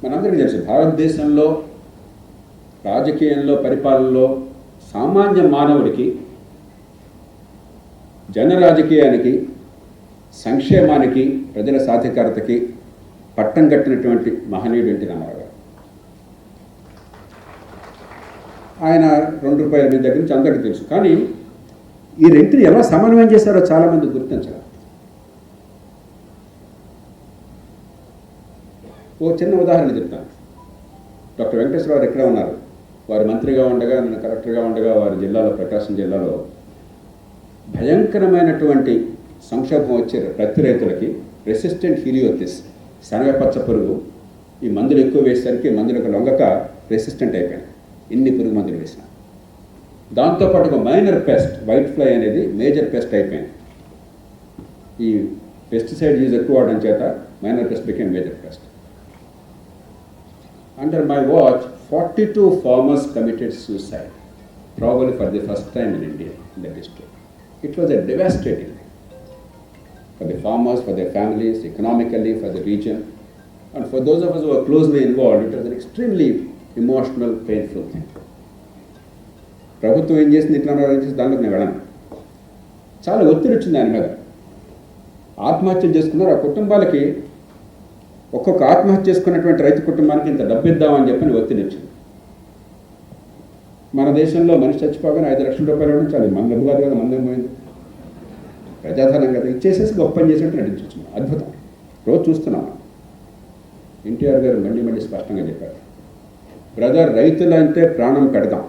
మనందరికీ తెలుసు భారతదేశంలో రాజకీయంలో పరిపాలనలో సామాన్య మానవుడికి జనరాజకీయానికి సంక్షేమానికి ప్రజల సాధికారతకి పట్టం కట్టినటువంటి మహనీయుడు ఎన్టీ రామారావు గారు. ఆయన ₹2 మీ దగ్గర నుంచి అందరికీ తెలుసు. కానీ ఈ రెంటిని ఎలా సమన్వయం చేశారో చాలామంది గుర్తించారు. ఓ చిన్న ఉదాహరణ చెప్తాను. డాక్టర్ వెంకటేశ్వరరావు ఎక్కడ ఉన్నారు? వారు మంత్రిగా ఉండగా, నేను కలెక్టర్గా ఉండగా వారి జిల్లాలో, ప్రకాశం జిల్లాలో భయంకరమైనటువంటి సంక్షోభం వచ్చే ప్రతి రైతులకి రెసిస్టెంట్ హీలియోథిస్ శనగపచ్చ పురుగు ఈ మందులు ఎక్కువ వేసేసరికి మందులకు లొంగక రెసిస్టెంట్ అయిపోయాయి. ఇన్ని పురుగు మందులు వేసిన దాంతోపాటు ఒక మైనర్ పెస్ట్ వైట్ ఫ్లై అనేది మేజర్ పెస్ట్ అయిపోయింది. ఈ పెస్టిసైడ్ యూజ్ ఎక్కువ వాడడం చేత minor pest became major pest. Under my watch, 42 farmers committed suicide, probably for the first time in India, in the district. It was a devastating thing for the farmers, for their families, economically, for the region, and for those of us who are closely involved, it was an extremely emotional, painful thing. ప్రభుత్వం ఏం చేసింది, ఇట్లా దానిలోకి నేను వెళ్ళను. చాలా ఒత్తిడి వచ్చింది దాని మీద. ఆత్మహత్యలు చేసుకున్నారు. ఆ కుటుంబాలకి ఒక్కొక్క ఆత్మహత్య చేసుకున్నటువంటి రైతు కుటుంబానికి ఇంత డబ్బు ఇద్దామని చెప్పని ఒత్తిడి వచ్చింది. మన దేశంలో మనిషి చచ్చిపోగానే ₹5 లక్షలు ఇవ్వడం చాలు. మన డబ్బు కాదు కదా, మందేం పోయింది, ప్రజాధనం కదా, ఇచ్చేసేసి గొప్ప పని చేసినట్టు నటించవచ్చు. అద్భుతం. రోజు చూస్తున్నాం. ఎన్టీఆర్ గారు మళ్ళీ మళ్ళీ స్పష్టంగా చెప్పారు, బ్రదర్, రైతులంటే ప్రాణం పెడదాం,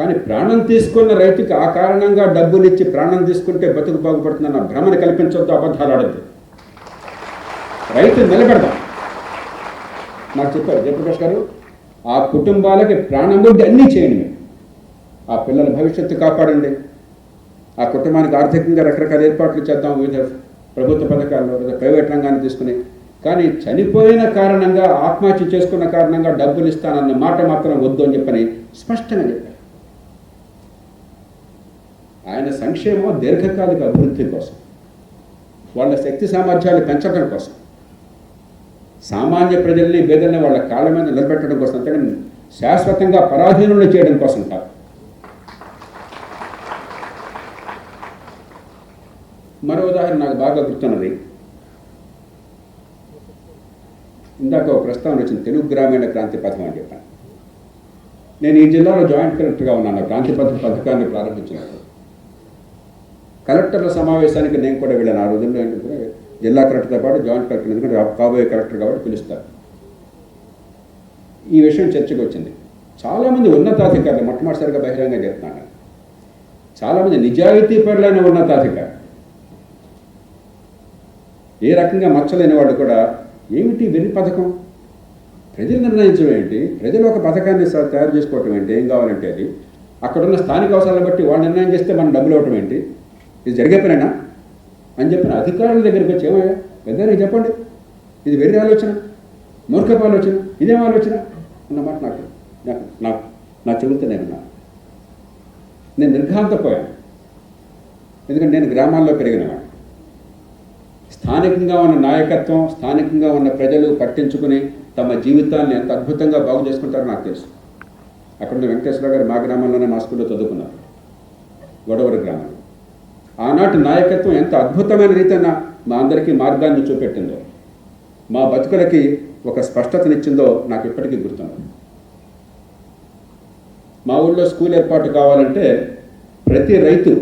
కానీ ప్రాణం తీసుకున్న రైతుకి ఆ కారణంగా డబ్బులు ఇచ్చి ప్రాణం తీసుకుంటే బతుకు బాగుపడుతుందన్న భ్రమను కల్పించొద్దు, అబద్ధాలు ఆడద్దు, రైతు నిలబెడదాం. నాకు చెప్పారు జయప్రకాష్ గారు, ఆ కుటుంబాలకి ప్రాణం కొద్ది అన్నీ చేయండి, మీరు ఆ పిల్లల భవిష్యత్తు కాపాడండి, ఆ కుటుంబానికి ఆర్థికంగా రకరకాల ఏర్పాట్లు చేద్దాం, వివిధ ప్రభుత్వ పథకాల్లో లేదా ప్రైవేట్ రంగాన్ని తీసుకుని, కానీ చనిపోయిన కారణంగా, ఆత్మహత్య చేసుకున్న కారణంగా డబ్బులు ఇస్తానన్న మాట మాత్రం వద్దు అని చెప్పని స్పష్టంగా చెప్పారు. ఆయన సంక్షేమం దీర్ఘకాలిక అభివృద్ధి కోసం, వాళ్ళ శక్తి సామర్థ్యాలు పెంచడం కోసం, సామాన్య ప్రజల్ని, పేదల్ని వాళ్ళ కాళ్ళ మీద నిలబెట్టడం కోసం, అంతేగాని శాశ్వతంగా పరాధీనులు చేయడం కోసం కాదు. మరో ఉదాహరణ నాకు బాగా గుర్తున్నది. ఇందాక ఒక ప్రస్తావన వచ్చింది, తెలుగు గ్రామీణ క్రాంతి పథకం అని చెప్పాను. నేను ఈ జిల్లాలో జాయింట్ కలెక్టర్గా ఉన్నాను. క్రాంతి పథకాన్ని ప్రారంభించినప్పుడు కలెక్టర్ల సమావేశానికి నేను కూడా వెళ్ళాను. ఆ రోజుల్లో ఏంటంటే జిల్లా కలెక్టర్తో పాటు జాయింట్ కలెక్టర్, ఎందుకంటే కాబోయే కలెక్టర్ కాబట్టి పిలుస్తారు. ఈ విషయం చర్చకు వచ్చింది. చాలామంది ఉన్నతాధికారులు, మొట్టమొదటిసారిగా బహిరంగంగా చెప్తున్నాను, చాలామంది నిజాయితీ పరులైన ఉన్నతాధికారులు, ఏ రకంగా మచ్చలేని వాడు కూడా, ఏమిటి వెర్రి పథకం, ప్రజలు నిర్ణయించడం ఏంటి, ప్రజలు ఒక పథకాన్ని తయారు చేసుకోవటం ఏంటి, ఏం కావాలంటే అది అక్కడున్న స్థానిక అవసరాలను బట్టి వాళ్ళు నిర్ణయం చేస్తే మనం డబ్బులు ఇవ్వటం ఏంటి, ఇది జరిగే పనేనా అని చెప్పిన అధికారుల దగ్గరికి వచ్చి, ఏమయ్యా పెద్దగా చెప్పండి, ఇది వెర్రి ఆలోచన, మూర్ఖపు ఆలోచన, ఇదేం ఆలోచన అన్నమాట నాకు నాకు నా చెబుతా నేను నిర్ఘాంతపోయాను. ఎందుకంటే నేను గ్రామాల్లో పెరిగినవాడిని. స్థానికంగా ఉన్న నాయకత్వం, స్థానికంగా ఉన్న ప్రజలు పట్టించుకుని తమ జీవితాన్ని ఎంత అద్భుతంగా బాగు చేసుకుంటారో నాకు తెలుసు. అక్కడున్న వెంకటేశ్వరరావు గారు మా గ్రామంలోనే మా స్కూల్లో చదువుకున్నారు, గొడవరి గ్రామంలో. ఆనాటి నాయకత్వం ఎంత అద్భుతమైన రీతిన మా అందరికీ మార్గాన్ని చూపెట్టిందో, మా బతుకులకి ఒక స్పష్టతనిచ్చిందో నాకు ఇప్పటికీ గుర్తున్నది. మా ఊళ్ళో స్కూల్ ఏర్పాటు కావాలంటే ప్రతి రైతు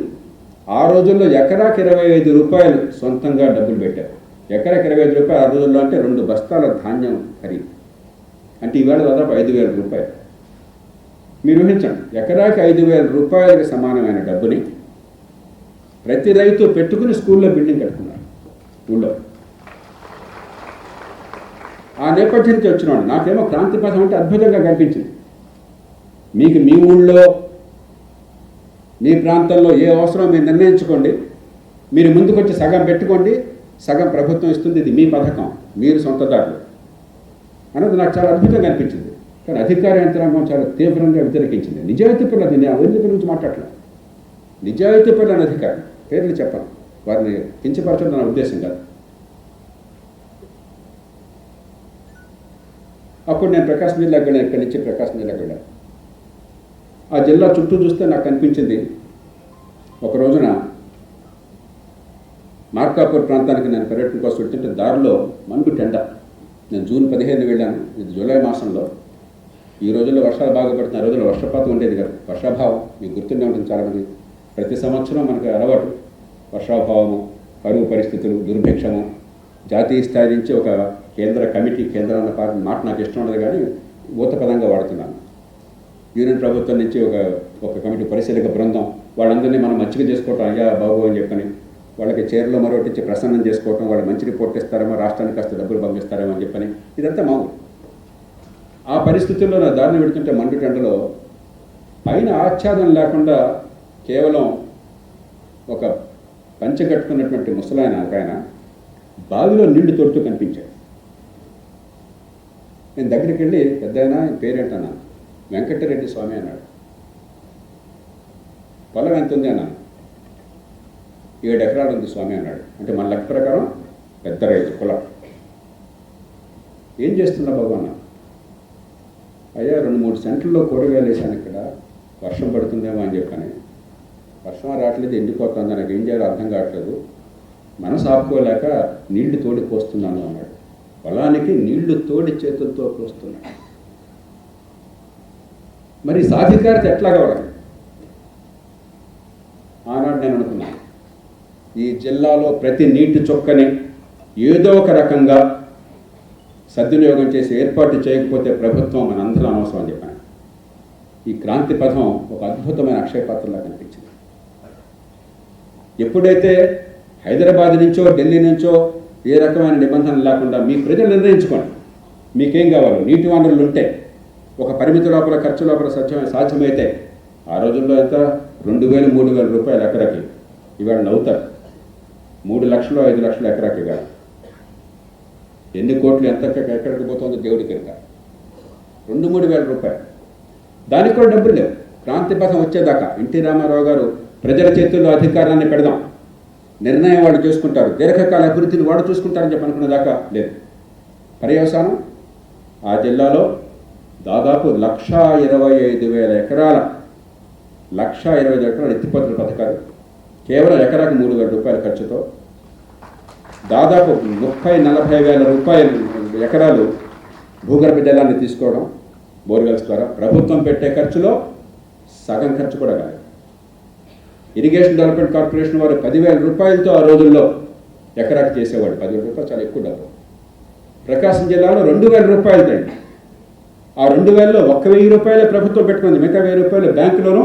ఆ రోజుల్లో ఎకరాకి ₹25 సొంతంగా డబ్బులు పెట్టారు. ఎకరాకి ₹25 ఆ రోజుల్లో అంటే 2 బస్తాల ధాన్యం ఖరీదు. అంటే ఈవేళ దాదాపు ₹5,000. మీరు ఊహించండి, ఎకరాకి ₹5,000 సమానమైన డబ్బుని ప్రతి రైతు పెట్టుకుని స్కూల్లో బిల్డింగ్ కట్టుకున్నారు ఊళ్ళో. ఆ నేపథ్యం నుంచి వచ్చినాడు. నాకేమో క్రాంతి పథం అంటే అద్భుతంగా కనిపించింది. మీకు మీ ఊళ్ళో, మీ ప్రాంతంలో ఏ అవసరం మీరు నిర్ణయించుకోండి, మీరు ముందుకొచ్చి సగం పెట్టుకోండి, సగం ప్రభుత్వం ఇస్తుంది, ఇది మీ పథకం, మీరు సొంతదారులు అన్నది నాకు చాలా అద్భుతంగా అనిపించింది. కానీ అధికార యంత్రాంగం చాలా తీవ్రంగా వ్యతిరేకించింది. నిజాయితీ పరులు, నేను అవినీతి గురించి మాట్లాడలేదు, నిజాయితీ పరులైన అధికారులు, పేర్లు చెప్పను, వారిని కించపరచడం నా ఉద్దేశం కాదు. అప్పుడు నేను ప్రకాశం జిల్లాకి వెళ్ళాను, ఇక్కడి నుంచి ప్రకాశం జిల్లాకి వెళ్ళాను. ఆ జిల్లా చుట్టూ చూస్తే నాకు అనిపించింది, ఒక రోజున మార్కాపూర్ ప్రాంతానికి నేను పర్యటన కోసం వెళ్తుంటే దారిలో మండు టెండ. నేను జూన్ 15 వెళ్ళాను, ఇది జూలై మాసంలో. ఈ రోజుల్లో వర్షాలు బాగా పడుతున్న రోజుల్లో వర్షపాతం ఉండేది కాదు, వర్షాభావం మీకు గుర్తుండే ఉంటుంది చాలామంది. ప్రతి సంవత్సరం మనకు అలవాటు వర్షాభావము, కరువు పరిస్థితులు, దుర్భిక్షము. జాతీయ స్థాయి నుంచి ఒక కేంద్ర కమిటీ, కేంద్ర అన్న మాట నాకు ఇష్టం ఉండదు కానీ ఊతపదంగా వాడుతున్నాను. యూనియన్ ప్రభుత్వం నుంచి ఒక కమిటీ పరిశీలక బృందం, వాళ్ళందరినీ మనం మచ్చిక చేసుకోవటం, అయ్యా బాబు అని చెప్పని వాళ్ళకి చీరలో మరొకటి ప్రసన్నం చేసుకోవటం, వాళ్ళు మంచి రిపోర్ట్ ఇస్తారేమో, రాష్ట్రానికి కాస్త డబ్బులు పంపిస్తారేమో అని చెప్పని, ఇదంతా మామూలు. ఆ పరిస్థితుల్లో నా దారిని పెడుతుంటే మండు టెండలో పైన ఆచ్ఛాదం లేకుండా కేవలం ఒక పంచె కట్టుకున్నటువంటి ముసలాయన ఒక ఆయన బావిలో నీళ్లు తోడుతూ కనిపించాడు. నేను దగ్గరికి వెళ్ళి, పెద్దాయన పేరేంటన్నా? వెంకటరెడ్డి స్వామి అన్నాడు. పొలం ఎంత ఉంది అన్నాను. 7 ఎకరాలు ఉంది స్వామి అన్నాడు. అంటే మన లెక్క ప్రకారం పెద్ద రైతు పొలం. ఏం చేస్తున్నా బాబు అన్న? అయ్యా 2-3 సెంట్లలో కూరగాయలు వేసాను, ఇక్కడ వర్షం పడుతుందేమో అని చెప్పని. వర్షం రావట్లేదు, ఎండిపోతుంది, నాకు ఏం చేయాలో అర్థం కావట్లేదు, మనసు ఆపుకోలేక నీళ్లు తోడి పోస్తున్నాను అన్నాడు. పొలానికి నీళ్లు తోడి చేతులతో పోస్తున్నాడు. మరి సాధికారత ఎట్లా కావాలి? ఆనాడు నేను అనుకున్నాను, ఈ జిల్లాలో ప్రతి నీటి చుక్కని ఏదో ఒక రకంగా సద్వినియోగం చేసి ఏర్పాటు చేయకపోతే ప్రభుత్వం మనందరం అనవసరం అని చెప్పాను. ఈ క్రాంతి పథం ఒక అద్భుతమైన అక్షయపాత్రలా కనిపించింది. ఎప్పుడైతే హైదరాబాద్ నుంచో ఢిల్లీ నుంచో ఏ రకమైన నిబంధనలు లేకుండా మీ ప్రజలు నిర్ణయించుకోండి, మీకేం కావాలో. నీటి వనరులు ఉంటే ఒక పరిమితి లోపల, ఖర్చు లోపల సాధ్యమైతే, ఆ రోజుల్లో ఎంత 2,000-3,000 రూపాయలు ఎకరాకి, ఇవాళ నవ్వుతారు. 3 లక్షలు 5 లక్షలు ఎకరాకి కాదు. ఎన్ని కోట్లు ఎంత ఎక్కడికి పోతుందో దేవుడికి ఎరుక. 2-3 వేల రూపాయలు, దానికి కూడా డబ్బులు లేవు. క్రాంతి పథం వచ్చేదాకా ఎన్టీ రామారావు గారు ప్రజల చేతుల్లో అధికారాన్ని పెడదాం, నిర్ణయం వాళ్ళు చేసుకుంటారు, దీర్ఘకాల అభివృద్ధిని వాడు చూసుకుంటారని చెప్పి అనుకునేదాకా లేదు. పర్యవసానం ఆ జిల్లాలో దాదాపు 1,25,000 ఎకరాల 1,25,000 ఎకరాల ఎత్తిపోతల పథకాలు, కేవలం ఎకరాకు 3,000 రూపాయల ఖర్చుతో దాదాపు 30-40 వేల రూపాయలు ఎకరాలు భూగర్భ జలాన్ని తీసుకోవడం బోర్వెల్స్ ద్వారా. ప్రభుత్వం పెట్టే ఖర్చులో సగం ఖర్చు కూడా కాదు. ఇరిగేషన్ డెవలప్మెంట్ కార్పొరేషన్ వారు 10,000 రూపాయలతో ఆ రోజుల్లో ఎకరాకి చేసేవాడు. 10,000 రూపాయలు చాలా ఎక్కువ డబ్బు. ప్రకాశం జిల్లాలో 2,000 రూపాయలతో, ఆ 2,000లో 1,000 రూపాయలే ప్రభుత్వం పెట్టుకుంది, మిగతా 1,000 రూపాయలు బ్యాంకులోనూ.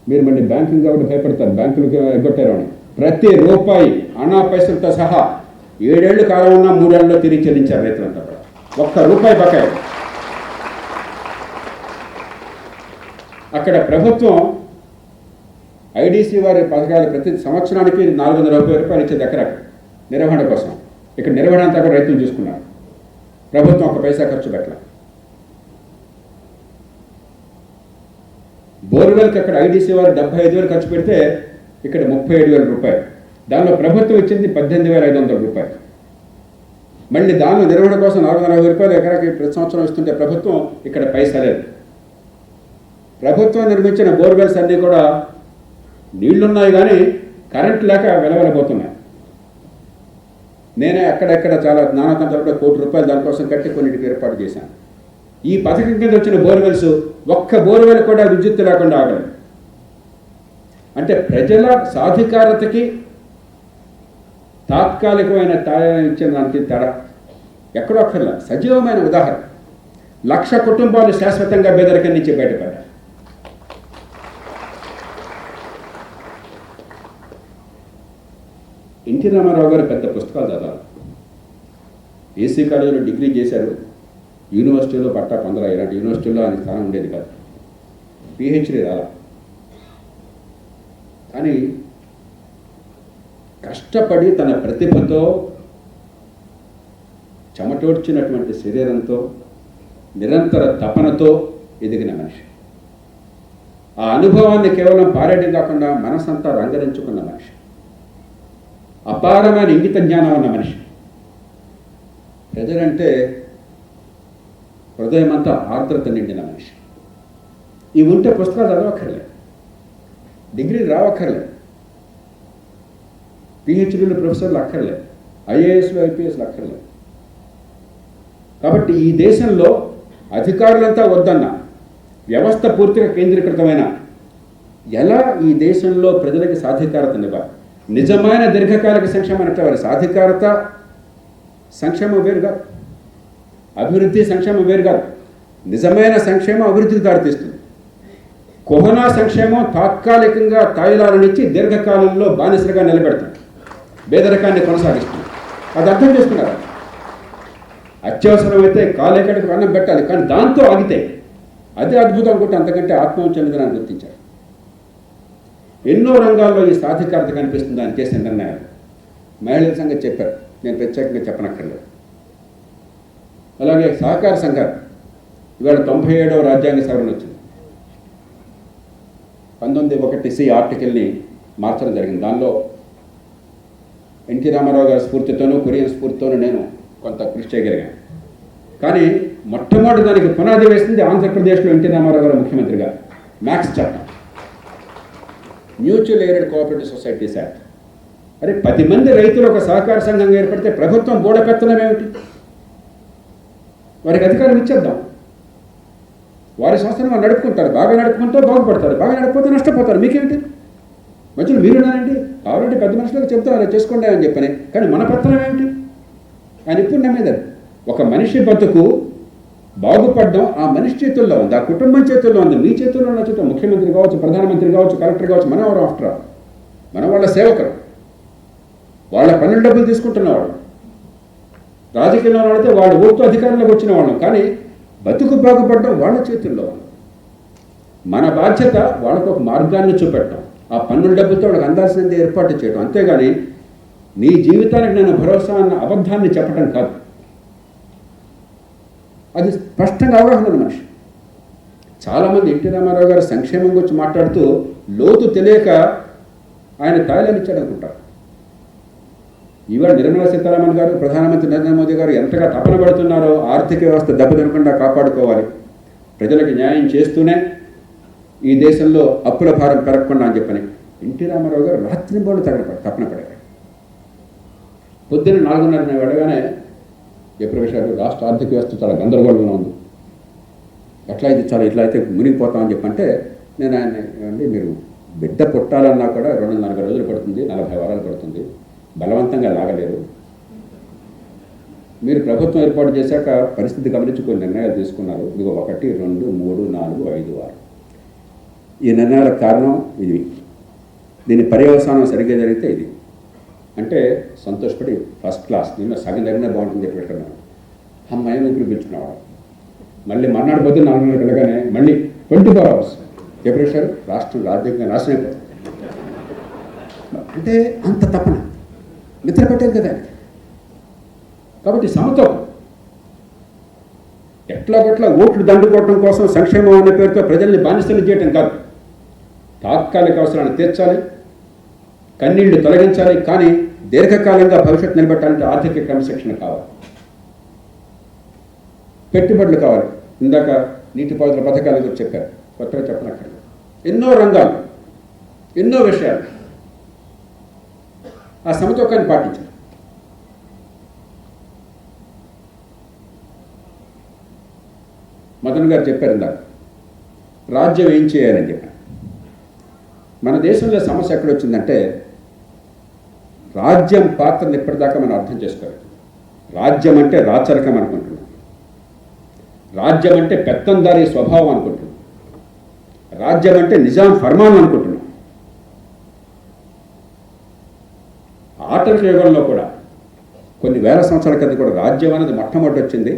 మీరు మళ్ళీ బ్యాంకింగ్ కాబట్టి భయపడతారు, బ్యాంకులకి ఎగ్గొట్టారు అని. ప్రతి రూపాయి అనా పైసలతో సహా 7 ఏళ్ళు కాలం ఉన్నా 3 ఏళ్ళలో తిరిగి చెల్లించారు రైతులంతా కూడా. 1 రూపాయి బకాయి. అక్కడ ప్రభుత్వం ఐడిసి వారి పథకాలు ప్రతి సంవత్సరానికి 450 రూపాయలు ఇచ్చేది ఎకరాకి నిర్వహణ కోసం. ఇక్కడ నిర్వహణ అంతా కూడా రైతులు చూసుకున్నారు. ప్రభుత్వం 1 పైసా ఖర్చు పెట్టాలి. బోర్వెల్కి అక్కడ ఐడిసి వారు 75,000 ఖర్చు పెడితే ఇక్కడ 37,000 రూపాయలు. దానిలో ప్రభుత్వం ఇచ్చింది 18,500 రూపాయలు. మళ్ళీ దానిలో నిర్వహణ కోసం 450 రూపాయలు ఎకరాకి ప్రతి సంవత్సరం ఇస్తుంటే ప్రభుత్వం ఇక్కడ పైసా లేదు. ప్రభుత్వం నిర్మించిన బోర్వెల్స్ అన్నీ కూడా నీళ్లున్నాయి కానీ కరెంట్ లేక వెలవెలబోతున్నాయి. నేనే అక్కడెక్కడ చాలా నానాకంతా కూడా 1 కోటి రూపాయలు దానికోసం కట్టి కొన్నిటికి ఏర్పాటు చేశాను. ఈ పథకం కింద వచ్చిన బోర్వెల్స్ 1 బోర్వెల్ కూడా విద్యుత్ లేకుండా ఆగలేదు. అంటే ప్రజల సాధికారతకి తాత్కాలికమైన ఇచ్చిన దానికి తేడా ఎక్కడో అక్కర్లా. సజీవమైన ఉదాహరణ. 1,00,000 కుటుంబాలు శాశ్వతంగా పేదరికం నుంచి బయటపడ్డాయి. ఎన్టీ రామారావు గారు పెద్ద పుస్తకాలు చదవాలి. ఏసీ కాలేజీలో డిగ్రీ చేశారు, యూనివర్సిటీలో పట్టా పొందరా. ఇలాంటి యూనివర్సిటీలో ఆయన స్థానం ఉండేది కాదు. పిహెచ్డీ రాలా. కానీ కష్టపడి తన ప్రతిభతో, చెమటోడ్చినటువంటి శరీరంతో, నిరంతర తపనతో ఎదిగిన మనిషి. ఆ అనుభవాన్ని కేవలం పారేటి కాకుండా మనసంతా రంగరించుకున్న మనిషి. అపారమైన ఇంగిత జ్ఞానం ఉన్న మనిషి. ప్రజలంటే హృదయం అంతా ఆర్ద్రత నిండిన మనిషి. ఇవి ఉంటే పుస్తకాలు చదవక్కర్లే, డిగ్రీలు రావక్కర్లే, పిహెచ్డీలు ప్రొఫెసర్లు అక్కర్లే, ఐఏఎస్లు ఐపీఎస్లు అక్కర్లే. కాబట్టి ఈ దేశంలో అధికారులంతా వద్దన్న, వ్యవస్థ పూర్తిగా కేంద్రీకృతమైన ఎలా ఈ దేశంలో ప్రజలకి సాధికారతనివ్వాలి, నిజమైన దీర్ఘకాలిక సంక్షేమం అంటే వారి సాధికారత సంక్షేమం వేరు కాదు, అభివృద్ధి సంక్షేమం వేరు కాదు. నిజమైన సంక్షేమం అభివృద్ధికి దారితీస్తుంది. కుహనా సంక్షేమం తాత్కాలికంగా తాయిలాలనిచ్చి దీర్ఘకాలంలో బానిసలుగా నిలబెడుతుంది, పేదరికాన్ని కొనసాగిస్తుంది. అది అర్థం చేసుకున్నారు. అత్యవసరమైతే కాలేకడికి అన్నం పెట్టాలి, కానీ దాంతో ఆగితే అదే అద్భుతం అనుకుంటే అంతకంటే ఆత్మవంచనని గుర్తించారు. ఎన్నో రంగాల్లో ఈ సాధికారత కనిపిస్తుంది అని చేసిన నిర్ణయాలు. మహిళల సంగతి చెప్పారు, నేను ప్రత్యేకంగా చెప్పనక్కర్లేదు. అలాగే సహకార సంఘాలు ఇవాళ 97వ రాజ్యాంగ సవరణ వచ్చింది. 19(1)C ఆర్టికల్ని మార్చడం జరిగింది. దానిలో ఎన్టీ రామారావు గారి స్ఫూర్తితోనూ కొరియన్ స్ఫూర్తితోనూ నేను కొంత కృషి చేయగలిగాను. కానీ మొట్టమొదటి దానికి పునాది వేసింది ఆంధ్రప్రదేశ్లో ఎన్టీ రామారావు గారు ముఖ్యమంత్రిగా మ్యాక్స్ చట్టం, mutual aided cooperative societies act. అరే 10 మంది రైతులు ఒక సహకార సంఘంగా ఏర్పడితే ప్రభుత్వం బోడపెత్తనం ఏమిటి? వారికి అధికారం ఇచ్చేద్దాం, వారి సంస్థను వారు నడుపుకుంటారు, బాగా నడుపుకుంటే బాగుపడతారు, బాగా నడకపోతే నష్టపోతారు, మీకేమిటి? మధ్యలో మీరున్నారండి, కావాలంటే పెద్ద మనుషులకు చెప్తాం అలా చేసుకోండి అని చెప్పని. కానీ మన పెత్తనం ఏమిటి? ఆయన ఇప్పుడు నమ్మేదాన్ని. ఒక మనిషి బతుకు బాగుపడడం ఆ మనిషి చేతుల్లో ఉంది, ఆ కుటుంబం చేతుల్లో ఉంది. మీ చేతుల్లో ఉన్న చేతుల్లో ముఖ్యమంత్రి కావచ్చు, ప్రధానమంత్రి కావచ్చు, కలెక్టర్ కావచ్చు, మనం ఎవరు ఆఫ్టర్ ఆల్? మనం వాళ్ళ సేవకులు, వాళ్ళ పన్నుల డబ్బులు తీసుకుంటున్నవాడు. రాజకీయంలో వాడితే వాడు ఓటు అధికారంలోకి వచ్చిన వాళ్ళం, కానీ బతుకు బాగుపడడం వాళ్ళ చేతుల్లో ఉంది. మన బాధ్యత వాళ్ళకు ఒక మార్గాన్ని చూపెట్టడం, ఆ పన్నుల డబ్బులతో వాళ్ళకి అందాల్సినది ఏర్పాటు చేయడం. అంతేగాని నీ జీవితానికి నేను భరోసా అన్న అబద్ధాన్ని చెప్పడం కాదు. అది స్పష్టంగా అవగాహన ఉన్న మనిషి. చాలామంది ఎన్టీ రామారావు గారు సంక్షేమం గురించి మాట్లాడుతూ లోతు తెలియక ఆయన తాయిలాలు ఇచ్చాడు అనుకుంటారు. ఇవాళ నిర్మలా సీతారామన్ గారు, ప్రధానమంత్రి నరేంద్ర మోదీ గారు ఎంతగా తపన పడుతున్నారో ఆర్థిక వ్యవస్థ దెబ్బతినకుండా కాపాడుకోవాలి, ప్రజలకు న్యాయం చేస్తూనే ఈ దేశంలో అప్పుల భారం పెరగకుండా అని చెప్పని ఎన్టీ రామారావు గారు రాత్రింబోళ్ళు తపన పడారు. పొద్దున్న 4:30 వెళ్ళగానే జయప్రకాష్ రాష్ట్ర ఆర్థిక వ్యవస్థ చాలా గందరగోళంగా ఉంది, ఎట్లా అయితే చాలా ఇట్లా అయితే మునిగిపోతామని చెప్పంటే, నేను ఆయన ఏమండి మీరు బిడ్డ పుట్టాలన్నా కూడా 240 రోజులు పడుతుంది, 40 వారాలు పడుతుంది, బలవంతంగా లాగలేరు. మీరు ప్రభుత్వం ఏర్పాటు చేశాక పరిస్థితి గమనించి కొన్ని నిర్ణయాలు తీసుకున్నారు. ఇదిగో 1, 2, 3, 4, 5, 6 ఈ నిర్ణయాలకు కారణం ఇది, దీని పర్యవసానం సరిగ్గా జరిగితే ఇది అంటే సంతోషపడి ఫస్ట్ క్లాస్ నిన్న సగం జరిగినా బాగుంటుంది చెప్పి పెట్టాను. అమ్మాయి ఊపిరి పీల్చుకునేవాడు. మళ్ళీ మర్నాడు పొద్దున 4 వెళ్ళగానే మళ్ళీ 24 hours చెప్పేశారు, రాష్ట్రం రాజ్యాంగంగా నాశనం అయిపోతుంది. అంటే అంత తపన నిద్ర పెట్టేది కదా. కాబట్టి సమతోకం ఎట్లాగొట్లా ఓట్లు దండుకోవటం కోసం సంక్షేమం అనే పేరుతో ప్రజల్ని బానిసలు చేయటం కాదు. తాత్కాలిక అవసరాన్ని తీర్చాలి, కన్నీళ్లు తొలగించాలి, కానీ దీర్ఘకాలంగా భవిష్యత్తు నిలబెట్టాలంటే ఆర్థిక క్రమశిక్షణ కావాలి, పెట్టుబడులు కావాలి. ఇందాక నీటిపారుదల పథకాల గురించి చెప్పారు, కొత్తగా చెప్పనక్కర్లేదు. ఎన్నో రంగాలు, ఎన్నో విషయాలు ఆ సమతూకాన్ని పాటించారు. మదన్ గారు చెప్పారు ఇందాక, రాజ్యం ఏం చేయాలని చెప్పారు. మన దేశంలో సమస్య ఎక్కడొచ్చిందంటే, రాజ్యం పాత్రను ఇప్పటిదాకా మనం అర్థం చేసుకోవాలి. రాజ్యం అంటే రాచరికం అనుకుంటున్నాం, రాజ్యం అంటే పెత్తందారీ స్వభావం అనుకుంటున్నాం, రాజ్యం అంటే నిజాం ఫర్మాన్ అనుకుంటున్నాం. ఆటవిక యుగంలో కూడా కొన్ని వేల సంవత్సరాల క్రితం కూడా రాజ్యం అనేది మొట్టమొదటి వచ్చింది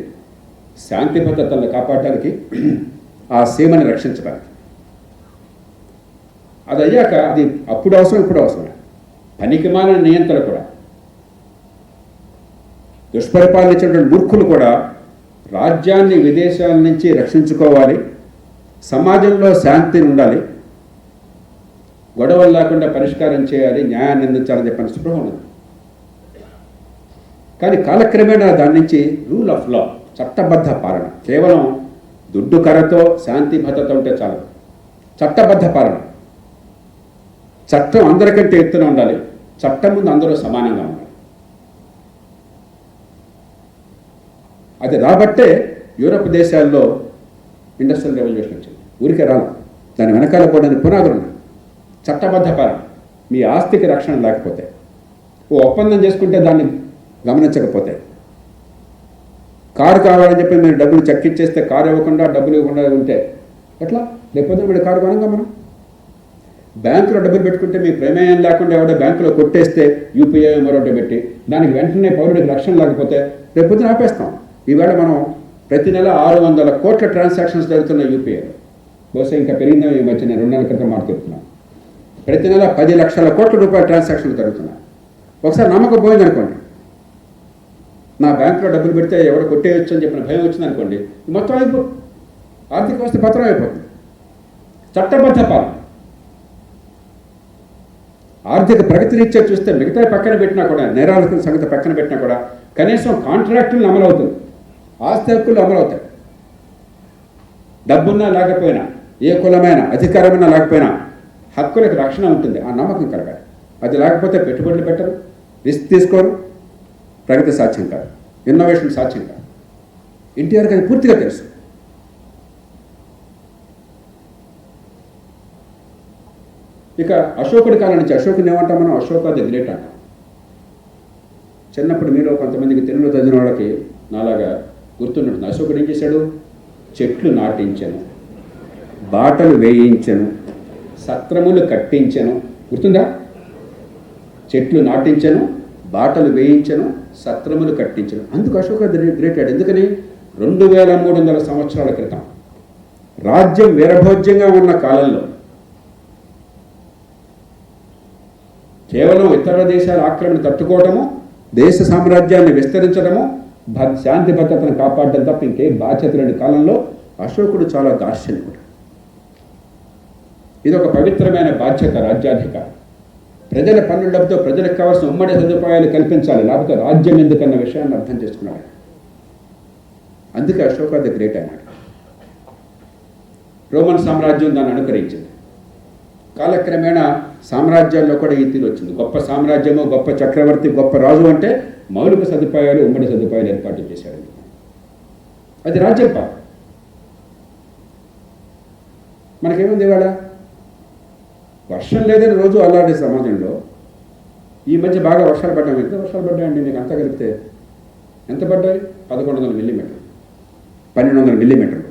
శాంతి భద్రతలను కాపాడడానికి, ఆ సీమని రక్షించడానికి. అది అయ్యాక అది అప్పుడు అవసరం, ఇప్పుడు అవసరం. పనికిమాలిన నియంత్రణ కూడా, దుష్పరిపాలన ఇచ్చినటువంటి మూర్ఖులు కూడా రాజ్యాన్ని విదేశాల నుంచి రక్షించుకోవాలి, సమాజంలో శాంతి ఉండాలి, గొడవలు లేకుండా పరిష్కారం చేయాలి, న్యాయాన్ని అందించాలని చెప్పిన స్పృహ ఉన్నది. కానీ కాలక్రమేణా దాని నుంచి రూల్ ఆఫ్ లా, చట్టబద్ధ పాలన. కేవలం దుడ్డు కర్రతో శాంతి భద్రత ఉంటే చాలు. చట్టబద్ధ పాలన. చట్టం అందరికంటే ఎత్తున ఉండాలి. చట్టం ముందు అందరూ సమానంగా ఉండాలి. అది రాబట్టే యూరప్ దేశాల్లో ఇండస్ట్రియల్ రెవల్యూషన్ వచ్చింది. ఊరికే రాదు. దాని వెనకాల పోవడానికి పునాదులు ఉన్నాయి. చట్టబద్ధ పాలన. మీ ఆస్తికి రక్షణ లేకపోతే, ఓ ఒప్పందం చేసుకుంటే దాన్ని గమనించకపోతే, కారు కావాలని చెప్పి మీరు డబ్బులు చెక్కిచ్చేస్తే కారు ఇవ్వకుండా డబ్బులు ఇవ్వకుండా ఉంటే ఎట్లా? లేకపోతే మీరు కారు కొనంగా మనం. బ్యాంకులో డబ్బులు పెట్టుకుంటే మీ ప్రమేయం లేకుండా ఎవడో బ్యాంకులో కొట్టేస్తే యూపీఐ మరొకటి పెట్టి దానికి వెంటనే పౌరుడికి రక్షణ లేకపోతే రేపు ఆపేస్తాం. ఈవేళ మనం ప్రతి నెల 600 కోట్ల ట్రాన్సాక్షన్స్ జరుగుతున్నాయి యూపీఐలో. బహుశా ఇంకా పెరిగిందో ఈ మధ్య, నేను 2 నెలల క్రితం మాట్లాడుతున్నాను. ప్రతి నెల 10 లక్షల కోట్ల రూపాయల ట్రాన్సాక్షన్లు జరుగుతున్నాయి. ఒకసారి నమ్మకం పోయింది అనుకోండి, నా బ్యాంకులో డబ్బులు పెడితే ఎవరు కొట్టేయచ్చు అని చెప్పిన భయం వచ్చింది అనుకోండి, మొత్తం అయిపోతుంది. ఆర్థిక వ్యవస్థ పత్రం అయిపోతుంది. చట్టబద్ధ పాలన. ఆర్థిక ప్రగతి రీత్యా చూస్తే మిగతా పక్కన పెట్టినా కూడా, నేరాల సంగతి పక్కన పెట్టినా కూడా కనీసం కాంట్రాక్టులు అమలవుతుంది, ఆస్తి హక్కులు అమలవుతాయి. డబ్బున్నా లేకపోయినా, ఏ కులమైన అధికారమైనా లేకపోయినా హక్కులకు రక్షణ ఉంటుంది. ఆ నమ్మకం కలగాలి. అది లేకపోతే పెట్టుబడులు పెట్టరు, రిస్క్ తీసుకోరు, ప్రగతి సాధ్యం కాదు, ఇన్నోవేషన్ సాధ్యం కాదు. ఎన్టీఆర్కి అది పూర్తిగా తెలుసు. ఇక అశోకుడి కాలం నుంచి, అశోకుని ఏమంటాం మనం? అశోక ది గ్రేట్ అంటాం. చిన్నప్పుడు మీలో కొంతమందికి తెలుగులో చదివిన వాళ్ళకి నాలాగా గుర్తుంటుంది. అశోకుడు ఏం చేశాడు? చెట్లు నాటించను, బాటలు వేయించను, సత్రములు కట్టించను. గుర్తుందా? చెట్లు నాటించను, బాటలు వేయించను, సత్రములు కట్టించను. అందుకు అశోక గ్రేట్. ఎందుకని? 2300 సంవత్సరాల క్రితం రాజ్యం వీరభోజ్యంగా ఉన్న కాలంలో కేవలం ఇతర దేశాల ఆక్రమణ తట్టుకోవడము, దేశ సామ్రాజ్యాన్ని విస్తరించడము, శాంతి భద్రతను కాపాడడం తప్ప ఇంకే బాధ్యత లేని కాలంలో అశోకుడు చాలా దార్శనికుడు. ఇది ఒక పవిత్రమైన బాధ్యత. రాజ్యాధికారం, ప్రజల పన్నుల డబ్బుతో ప్రజలకు కావాల్సిన ఉమ్మడి సదుపాయాలు కల్పించాలి, లేకపోతే రాజ్యం ఎందుకన్న విషయాన్ని అర్థం చేసుకున్నాడు. అందుకే అశోక ది గ్రేట్ అన్నాడు. రోమన్ సామ్రాజ్యం దాన్ని అనుకరించింది. కాలక్రమేణా సామ్రాజ్యాల్లో కూడా ఈ తీరు వచ్చింది. గొప్ప సామ్రాజ్యము, గొప్ప చక్రవర్తి, గొప్ప రాజు అంటే మౌలిక సదుపాయాలు, ఉమ్మడి సదుపాయాలు ఏర్పాటు చేశాడు. అది రాజ్యం పాలన. మనకేముంది ఇవాళ? వర్షం లేదని రోజు అల్లాడే సమాజంలో ఈ మధ్య బాగా వర్షాలు పడ్డాయి. ఎంత వర్షాలు పడ్డాయండి మీకు అంతా కలిపితే? ఎంత పడ్డాయి? 1100 మిల్లీమీటర్లు, 1200 మిల్లీమీటర్లు.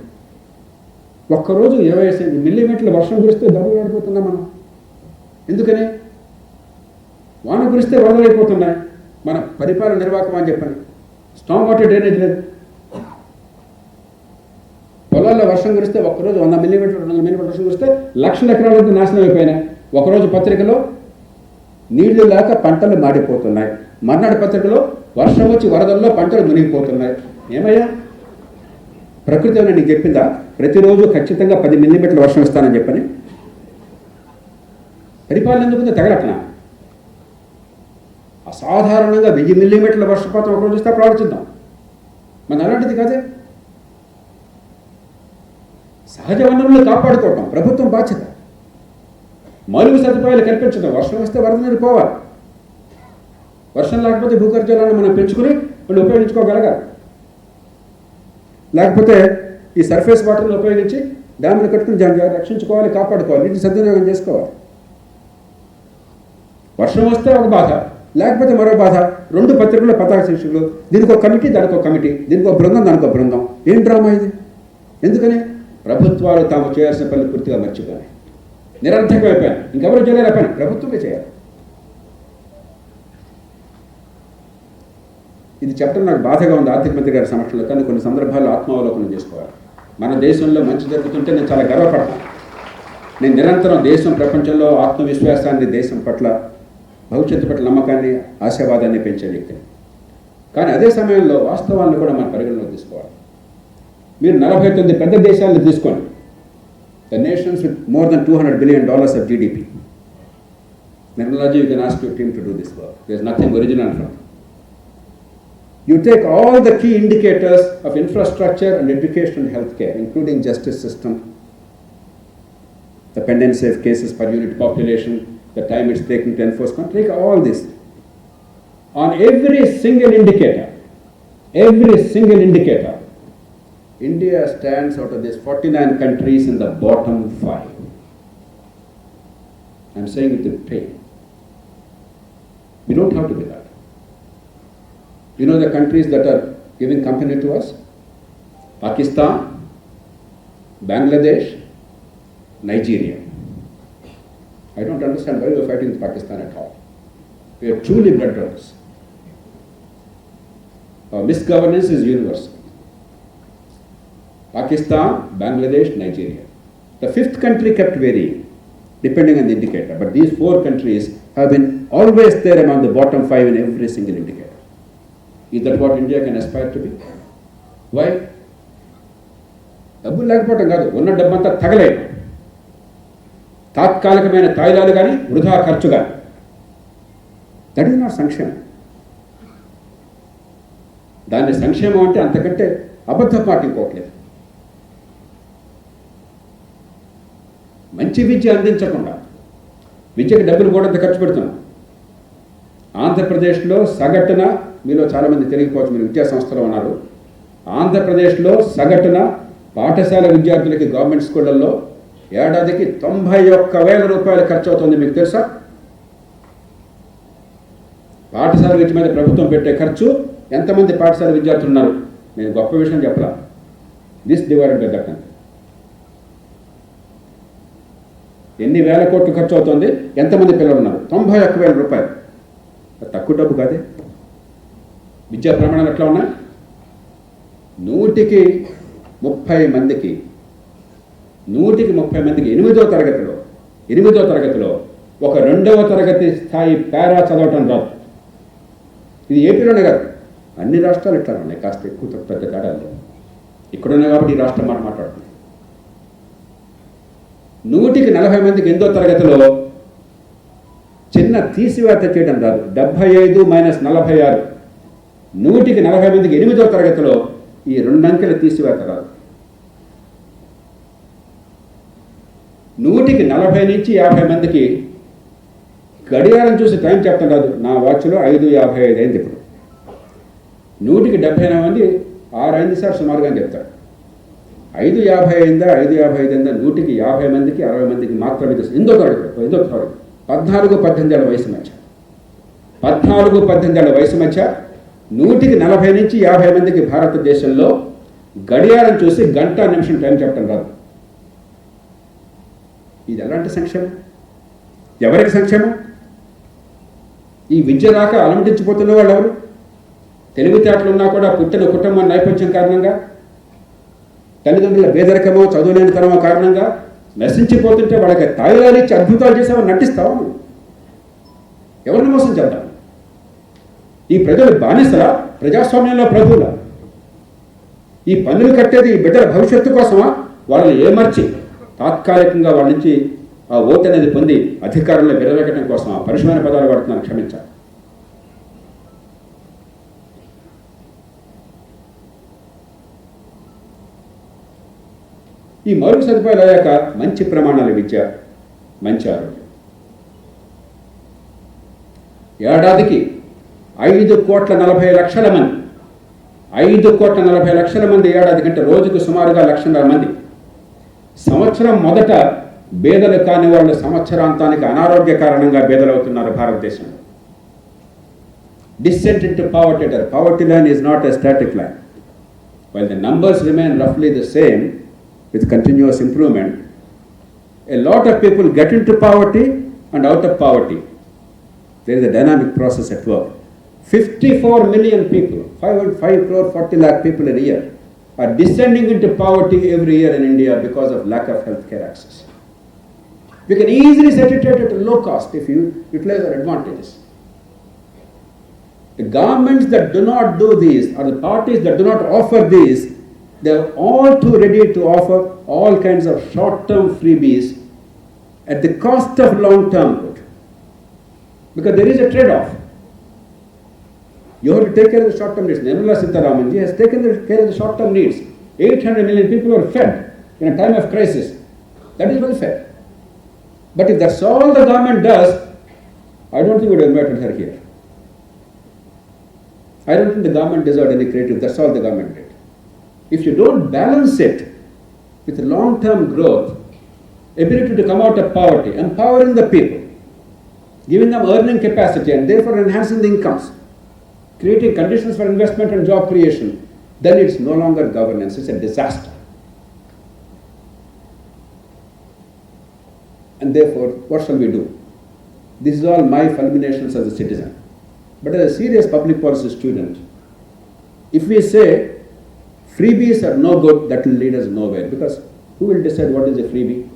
ఒక్కరోజు 20 మిల్లీమీటర్ల వర్షం కురిస్తే దెబ్బలు పడిపోతుందా మనం? ఎందుకని? వాన కురిస్తే వరదలు అయిపోతున్నాయి. మన పరిపాలన నిర్వాహకం అని చెప్పండి. స్టామ్ వాటర్ డ్రైనేజ్ లేదు. పొలాల్లో వర్షం కురిస్తే ఒక్కరోజు 100 మిల్లీమీటర్లు, 200 మిల్లీమీటర్ల వర్షం కురిస్తే లక్షల ఎకరాలకు నాశనం అయిపోయినాయి. ఒకరోజు పత్రికలో నీళ్లు లేక పంటలు మాడిపోతున్నాయి, మర్నాడు పత్రికలో వర్షం వచ్చి వరదల్లో పంటలు మునిగిపోతున్నాయి. ఏమయ్యా? ప్రకృతి ఏమైనా నీకు చెప్పిందా ప్రతిరోజు ఖచ్చితంగా 10 మిల్లీమీటర్ల వర్షం ఇస్తానని చెప్పని? పరిపాలన ఎందుకుందో తగలట్నా? అసాధారణంగా 1000 మిల్లీమీటర్ల వర్షపాతం ఒకరోజు ఇస్తే ప్రవర్తిద్దాం. మన అలాంటిది కాదే. సహజ వనరులను కాపాడుకోవటం ప్రభుత్వం బాధ్యత. మౌలిక సదుపాయాలు కల్పించడం. వర్షం వస్తే వరద నీరు పోవాలి. వర్షం లేకపోతే భూగర్భజలాన్ని మనం పెంచుకుని వాళ్ళు ఉపయోగించుకోగలగాలి. లేకపోతే ఈ సర్ఫేస్ వాటర్ని ఉపయోగించి డ్యామ్లు కట్టుకుని రక్షించుకోవాలి, కాపాడుకోవాలి, నీటిని సద్వినియోగం చేసుకోవాలి. వర్షం వస్తే ఒక బాధ, లేకపోతే మరో బాధ. 2 పత్రికల్లో పతాక శీర్షికలు, దీనికి ఒక కమిటీ, దానికి ఒక కమిటీ, దీనికి ఒక బృందం, దానికి ఒక బృందం. ఏం డ్రామా ఇది? ఎందుకని? ప్రభుత్వాలు తాము చేయాల్సిన పనులు పూర్తిగా మర్చిపోయాయి, నిరర్థకం అయిపోయాయి. ఇంకెవరు చేయలేరు పని, ప్రభుత్వమే చేయాలి. ఇది చెప్పడం నాకు బాధగా ఉంది ఆర్థిక మంత్రి గారి సమక్షంలో. కానీ కొన్ని సందర్భాల్లో ఆత్మావలోకనం చేసుకోవాలి. మన దేశంలో మంచి జరుగుతుంటే నేను చాలా గర్వపడతాను. నేను నిరంతరం దేశం, ప్రపంచంలో ఆత్మవిశ్వాసాన్ని, దేశం పట్ల, భవిష్యత్తు పట్ల నమ్మకాన్ని, ఆశావాదాన్ని పెంచే వ్యక్తిని. కానీ అదే సమయంలో వాస్తవాలను కూడా మనం పరిగణలోకి తీసుకోవాలి. మీరు 49 పెద్ద దేశాలను తీసుకోండి. The nations with more than $200 billion of GDP. Nirmalaji, you can ask your team to do this work. There is nothing original from it. You take all the key indicators of infrastructure and education and healthcare, including justice system, the pendency of cases per unit population, the time it's taking to enforce, take all this. On every single indicator, India stands out of these 49 countries in the bottom 5. I'm saying it with pain. We don't have to be that. You know the countries that are giving company to us? Pakistan, Bangladesh, Nigeria. I don't understand why we are fighting with Pakistan at all. We are truly blood brothers. Our misgovernance is universal. Pakistan, Bangladesh, Nigeria. The 5th country kept varying, depending on the indicator. But these 4 countries have been always there among the bottom 5 in every single indicator. Is that what India can aspire to be? Why? డబ్బులు లేకపోవటం కాదు, ఉన్న డబ్బంతా తగలేదు. తాత్కాలికమైన తాయిలాలు కానీ వృధా ఖర్చు కానీ. దట్ ఈస్ నాట్ సంక్షేమం. దాన్ని సంక్షేమం అంటే అంతకంటే అబద్ధ పాట ఇంకోట్లేదు. మంచి విద్య అందించకుండా విద్యకు డబ్బులు కూడా ఖర్చు పెడుతున్నాం. ఆంధ్రప్రదేశ్లో సగటున, మీలో చాలామంది తెలియకపోవచ్చు, మీరు విద్యా సంస్థలో ఉన్నారు, ఆంధ్రప్రదేశ్లో సగటున పాఠశాల విద్యార్థులకి గవర్నమెంట్ స్కూళ్ళల్లో ఏడాదికి 91,000 రూపాయలు ఖర్చు అవుతుంది. మీకు తెలుసా? పాఠశాల విద్య మీద ప్రభుత్వం పెట్టే ఖర్చు ఎంతమంది పాఠశాల విద్యార్థులు ఉన్నారు? నేను గొప్ప విషయం చెప్పలా. This divided by that. ఎన్ని వేల కోట్లు ఖర్చు అవుతుంది, ఎంతమంది పిల్లలు ఉన్నారు? 91,000 రూపాయలు. తక్కువ డబ్బు కాదే. విద్యా ప్రమాణాలు ఎట్లా ఉన్నాయి? 100కి 30 మందికి 8వ తరగతిలో ఒక 2వ తరగతి స్థాయి పారా చదవటం రాదు. ఇది ఏపీలోనే కాదు, అన్ని రాష్ట్రాలు ఇట్లా ఉన్నాయి. కాస్త ఎక్కువ పెద్ద తేడాలు ఇక్కడున్నాయి కాబట్టి ఈ రాష్ట్రం మాట్లాడుతుంది. 100కి 40 మందికి 8వ తరగతిలో చిన్న తీసివేత చేయడం రాదు. 75 - 46. 100కి 40 మందికి 8వ తరగతిలో ఈ 2 అంకెల తీసివేత రాదు. 100కి 40 నుంచి 50 మందికి గడియారం చూసి టైం చెప్పడం రాదు. నా వాచ్లో 5:55 అయింది. ఇప్పుడు 100కి 78 మంది 6 అయింది సార్ సుమారుగా అని చెప్తాడు. 5:50 అయిందా 5:55 అయిందా? 100కి 50 మందికి 60 మందికి మాత్రమే తెలుసు. 8వ తరగతి 14-18 ఏళ్ల వయసు మధ్య 100కి 40 నుంచి 50 మందికి భారతదేశంలో గడియారం చూసి గంట నిమిషం టైం చెప్పడం రాదు. ఇది ఎలాంటి సంక్షేమం? ఎవరికి సంక్షేమం? ఈ విద్య రాక అలమటించిపోతున్న వాళ్ళు ఎవరు? తెలివితేటలు ఉన్నా కూడా పుట్టిన కుటుంబం నైపథ్యం కారణంగా, తల్లిదండ్రుల పేదరికమో చదువులేనితనమో కారణంగా నశించిపోతుంటే వాళ్ళకి తాయిలాలు ఇచ్చి అద్భుతాలు చేసామని నటిస్తావా? ఎవరిని మోసం చేద్దాం? ఈ ప్రజలు బానిసలా, ప్రజాస్వామ్యంలో ప్రభువులా? ఈ పన్నులు కట్టేది ఈ బిడ్డల భవిష్యత్తు కోసమా? వాళ్ళని ఏమర్చి తాత్కాలికంగా వాళ్ళ నుంచి ఆ ఓటు అనేది పొంది అధికారంలో విరవేగటం కోసం ఆ పరుషమైన పదాలు వాడుతున్నాను, క్షమించాలి. ఈ మౌలిక సదుపాయాలు అయ్యాక మంచి ప్రమాణాల విద్య, మంచి ఆరోగ్యం. ఏడాదికి 5,40,00,000 మంది 5,40,00,000 మంది ఏడాది కంటే రోజుకు సుమారుగా 1,00,000 మంది. సంవత్సరం మొదట బేదలు కాని వాళ్ళు సంవత్సరాంతానికి అనారోగ్య కారణంగా బేదలవుతున్నారు భారతదేశంలో. Descent into poverty. Poverty line is not a static line. While the numbers remain roughly the same with continuous improvement, a lot of people get into poverty and out of poverty. There is a dynamic process at work. 54 million people, 5.40 lakh people a year, are descending into poverty every year in India because of lack of healthcare access. We can easily set it at a low cost if you utilize our advantages. The governments that do not do this, or the parties that do not offer this, they are all too ready to offer all kinds of short-term freebies at the cost of long-term good. Because there is a trade-off. You have to take care of the short-term needs. Nirmala Sitharamanji has taken care of the short-term needs. 800 million people are fed in a time of crisis. That is welfare. But if that's all the government does, I don't think we would have invited her here. I don't think the government deserved any credit if that's all the government did. If you don't balance it with long-term growth, ability to come out of poverty, empowering the people, giving them earning capacity and therefore enhancing the incomes, creating conditions for investment and job creation, then it's no longer governance, it's a disaster. And therefore, what shall we do? This is all my fulminations as a citizen. But as a serious public policy student, if we say freebies are no good, that will lead us nowhere, because who will decide what is a freebie?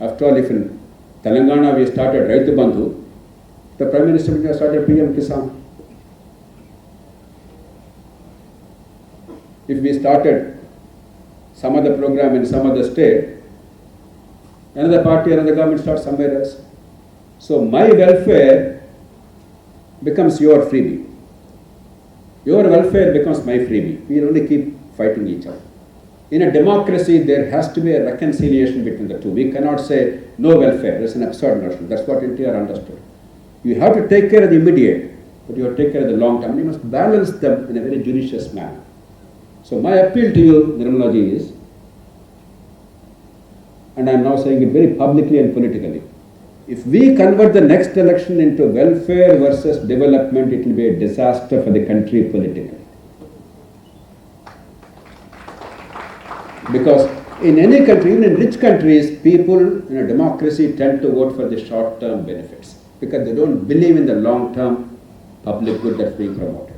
After all, if in Telangana we started Raitu Bandhu, the Prime Minister of India started PM Kisan. If we started some other program in some other state, another party, another government starts somewhere else. So my welfare becomes your freebie. Your welfare becomes my freebie. We only keep fighting each other. In a democracy, there has to be a reconciliation between the two. We cannot say no welfare. It's an absurd notion. That's what NTR understood. You have to take care of the immediate, but you have to take care of the long term. You must balance them in a very judicious manner. So my appeal to you, Nirmala ji, is, and I am now saying it very publicly and politically, if we convert the next election into welfare versus development, it will be a disaster for the country politically. Because in any country, even in rich countries, people in a democracy tend to vote for the short-term benefits because they don't believe in the long-term public good that's being promoted.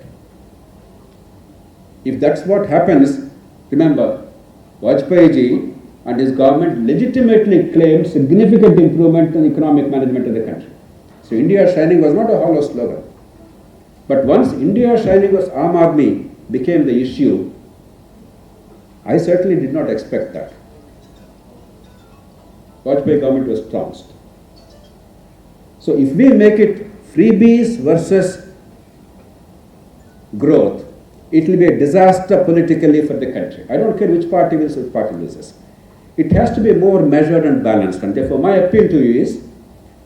If that's what happens, remember, Vajpayee ji and his government legitimately claimed significant improvement in economic management of the country. So India Shining was not a hollow slogan. But once India Shining was Aam Aadmi became the issue, I certainly did not expect that. Vajpayee government was trounced. So if we make it freebies versus growth, it will be a disaster politically for the country. I don't care which party wins, which party loses. It has to be more measured and balanced. And therefore my appeal to you is,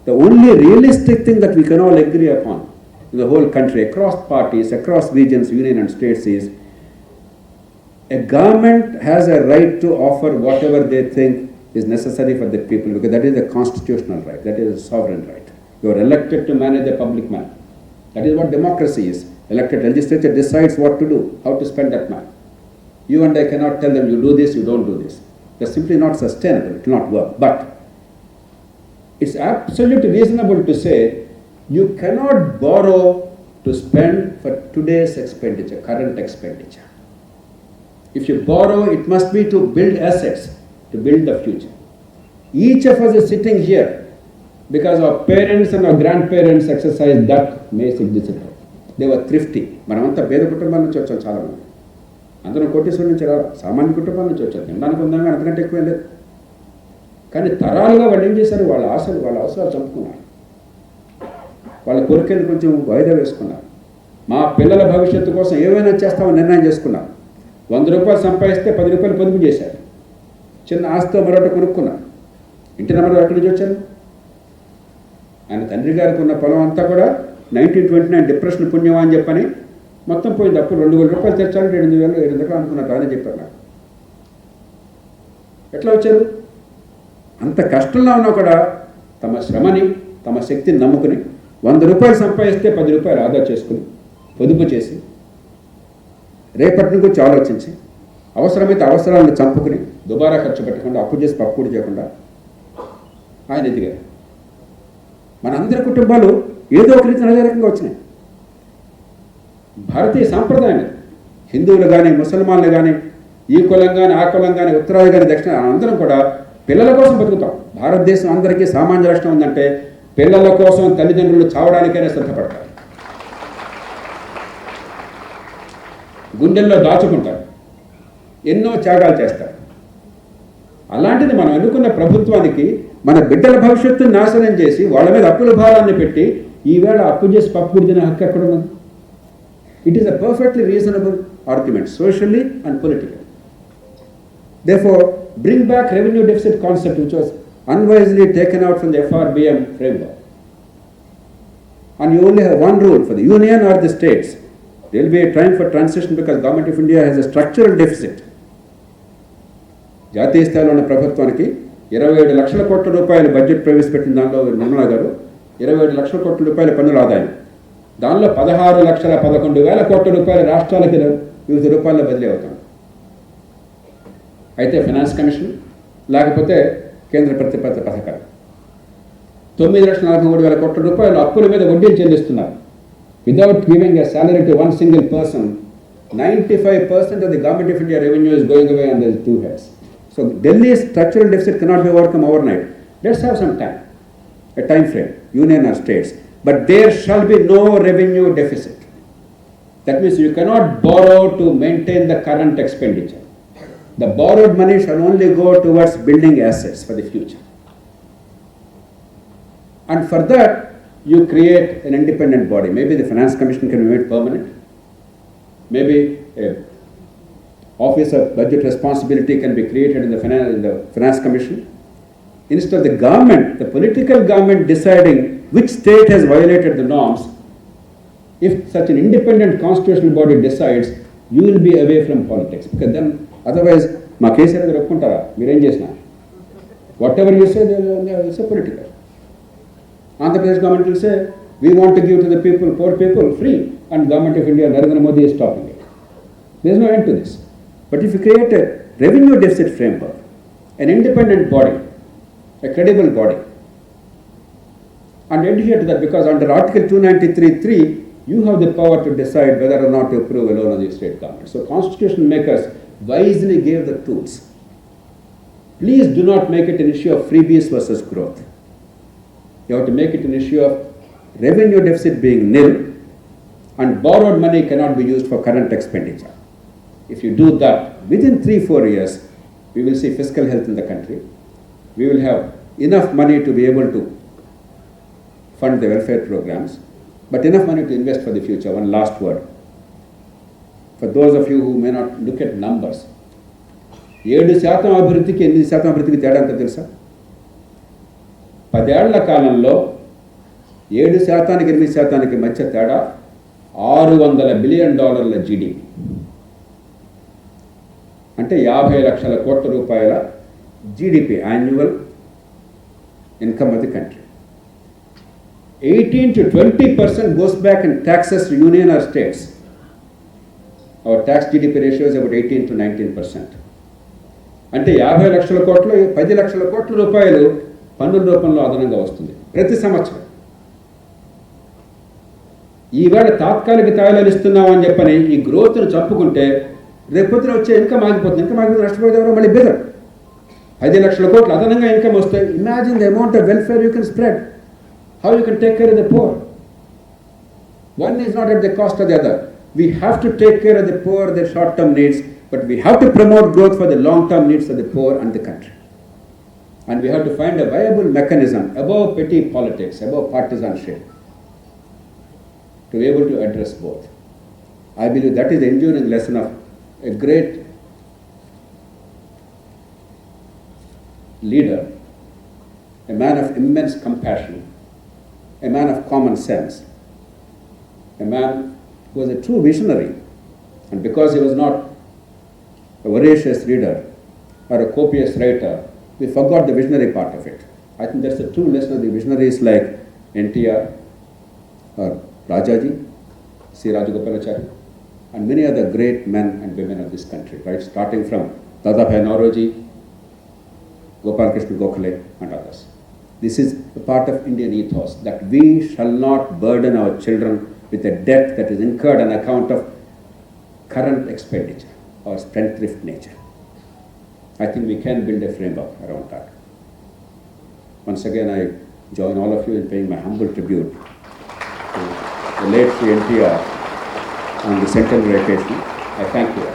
the only realistic thing that we can all agree upon in the whole country, across parties, across regions, union and states, is a government has a right to offer whatever they think is necessary for the people, because that is a constitutional right, that is a sovereign right. You are elected to manage the public money. That is what democracy is. Elected legislature decides what to do, how to spend that money. You and I cannot tell them, you do this, you don't do this. That's simply not sustainable, it will not work. But it's absolutely reasonable to say, you cannot borrow to spend for today's expenditure, current expenditure. If you borrow, it must be to build assets, to build the future. Each of us is sitting here because our parents and our grandparents exercised that basic discipline. They were thrifty. మనమంతా పేద కుటుంబాల నుంచి వచ్చాం చాలామంది. అందరం కోటీశ్వరుల నుంచి రావాలి, సామాన్య కుటుంబాల నుంచి వచ్చారు. తినడానికి ఉందాగా అంతకంటే ఎక్కువ లేదు. కానీ తరాలుగా వాళ్ళు ఏం చేశారు? వాళ్ళ ఆశలు, వాళ్ళ అవసరాలు చంపుకున్నారు. వాళ్ళ కోరికలు కొంచెం వాయిదా వేసుకున్నారు. మా పిల్లల భవిష్యత్తు కోసం ఏమైనా చేస్తామని నిర్ణయం చేసుకున్నారు. 100 రూపాయలు సంపాదిస్తే 10 రూపాయలు పొదుపు చేశారు. చిన్న ఆస్తితో మరొకటి కొనుక్కున్నారు. ఇంటి నెంబర్ ఎక్కడి నుంచి వచ్చారు? ఆయన తండ్రి గారికి ఉన్న పొలం అంతా కూడా 1929 డిప్రెషన్ పుణ్యమా అని చెప్పని మొత్తం పోయింది. అప్పుడు 2,000 రూపాయలు తెచ్చాలంటే 8,000 ఎకరాలు అనుకున్నారు. రాదని చెప్పారు నాకు. ఎట్లా వచ్చారు? అంత కష్టంలో ఉన్నా కూడా తమ శ్రమని, తమ శక్తిని నమ్ముకుని 100 రూపాయలు సంపాదిస్తే 10 రూపాయలు ఆదా చేసుకుని పొదుపు చేసి రేపటి గురించి ఆలోచించి అవసరమైతే అవసరాలను చంపుకుని దుబారా ఖర్చు పెట్టకుండా, అప్పు చేసి పప్పుడు చేయకుండా ఆయన ఎదిగారు. మనందరి కుటుంబాలు ఏదో ఒక రీతిలో అదే రకంగా వచ్చినాయి. భారతీయ సాంప్రదాయం, హిందువులు కానీ, ముసల్మాన్లు కానీ, ఈ కులం కానీ, ఆ కులం కానీ, ఉత్తరాది కానీ, దక్షిణ, అందరం కూడా పిల్లల కోసం బతుకుతాం. భారతదేశం అందరికీ సామాన్య రాష్ట్రం ఉందంటే పిల్లల కోసం తల్లిదండ్రులు చావడానికైనా సిద్ధపడతారు, గుండెల్లో దాచుకుంటారు, ఎన్నో త్యాగాలు చేస్తారు. అలాంటిది మనం ఎన్నుకున్న ప్రభుత్వానికి మన బిడ్డల భవిష్యత్తును నాశనం చేసి వాళ్ళ మీద అప్పుల భారాన్ని పెట్టి ఈవేళ అప్పు చేసి పప్పు తినే హక్కు ఎక్కడ ఉన్నది? It is a perfectly reasonable argument socially and political. Therefore, bring back revenue deficit concept which was unwisely taken out from the FRBM framework. And you only have one rule for the union or the states. There will be a time for transition because Government of India has a structural deficit. జాతీయ స్థాయిలో ఉన్న ప్రభుత్వానికి 27 లక్షల కోట్ల రూపాయలు budget ప్రవేశపెట్టిన దానిలో నిర్మలా గారు 27 లక్షల కోట్ల రూపాయల పన్నుల ఆదాయం, దానిలో 16,11,000 కోట్ల రూపాయల రాష్ట్రాలకి వివిధ రూపాయల్లో బదిలీ అవుతాం. అయితే ఫైనాన్స్ కమిషన్ లేకపోతే కేంద్ర ప్రతిపత్తి పథకాలు 9,43,000 కోట్ల రూపాయలు అప్పుల మీద వడ్డీలు చెల్లిస్తున్నారు. Without giving a salary to one single person, 95% of the Government of India revenue is going away on these two heads. So Delhi's structural deficit cannot be overcome overnight. Let's have some time, a time frame, union or states. But there shall be no revenue deficit. That means you cannot borrow to maintain the current expenditure. The borrowed money shall only go towards building assets for the future. And for that, you create an independent body. Maybe the Finance Commission can be made permanent. Maybe a Office of Budget Responsibility can be created in the Finance Commission. Instead of the government, the political government deciding which state has violated the norms, if such an independent constitutional body decides, you will be away from politics. Because then, otherwise, మా కేసీఆర్ గారు ఒప్పుకుంటారా మీరేం చేసినా? What ever you say it's a political. Andhra Pradesh government will say we want to give to the people, poor people free, and government of India Narendra Modi is stopping it. There is no end to this. But if you create a revenue deficit framework, an independent body, a credible body, and adhere to that, because under Article 293(3), you have the power to decide whether or not to approve a loan of the state government. So constitution makers wisely gave the tools. Please do not make it an issue of freebies versus growth. You have to make it an issue of revenue deficit being nil and borrowed money cannot be used for current expenditure. If you do that, within 3-4 years, we will see fiscal health in the country. We will have enough money to be able to fund the welfare programs, but enough money to invest for the future. One last word. For those of you who may not look at numbers, 7% అభివృద్ధికి 8% అభివృద్ధికి తేడా అంత తెలుసా? 10 ఏళ్ల కాలంలో 7%, 8% మధ్య తేడా $600 billion GDP. అంటే 50 లక్షల కోట్ల రూపాయల GDP, annual income of the country. 18 to 20% goes back in taxes to union or states. Our tax GDP ratio is about 18 to 19%. అంటే 50 లక్షల కోట్లు 10 లక్షల కోట్ల రూపాయలు పన్నుల రూపంలో అదనంగా వస్తుంది ప్రతి సంవత్సరం. ఈవేళ తాత్కాలిక తాయిలాలు ఇస్తున్నామని చెప్పని ఈ గ్రోత్ను చంపుకుంటే రేపొద్దున వచ్చే ఇన్కమ్ ఆగిపోతుంది. ఇన్కమ్ ఆగిపోతే నష్టపోతే ఎవరో మళ్ళీ బెదర్. 10 లక్షల కోట్లు అదనంగా ఇన్కమ్ వస్తాయి. Imagine the amount of welfare you can spread. How you can take care of the poor? One is not at the cost of the other. We have to take care of the poor, their short-term needs, but we have to promote growth for the long-term needs of the poor and the country. And we have to find a viable mechanism above petty politics, above partisanship, to be able to address both. I believe that is the enduring lesson of a great leader, a man of immense compassion, a man of common sense, a man who was a true visionary. And because he was not a voracious reader or a copious writer, we forgot the visionary part of it. I think that's the true lesson of the visionaries like NTR or Rajaji, C. Rajagopalachari, and many other great men and women of this country, right? Starting from Dadabhai Naoroji, Gopal Krishna Gokhale, and others. This is a part of Indian ethos that we shall not burden our children with a debt that is incurred on account of current expenditure or spendthrift nature. I think we can build a framework around that. Once again, I join all of you in paying my humble tribute to the late NTR on the centenary occasion. I thank you.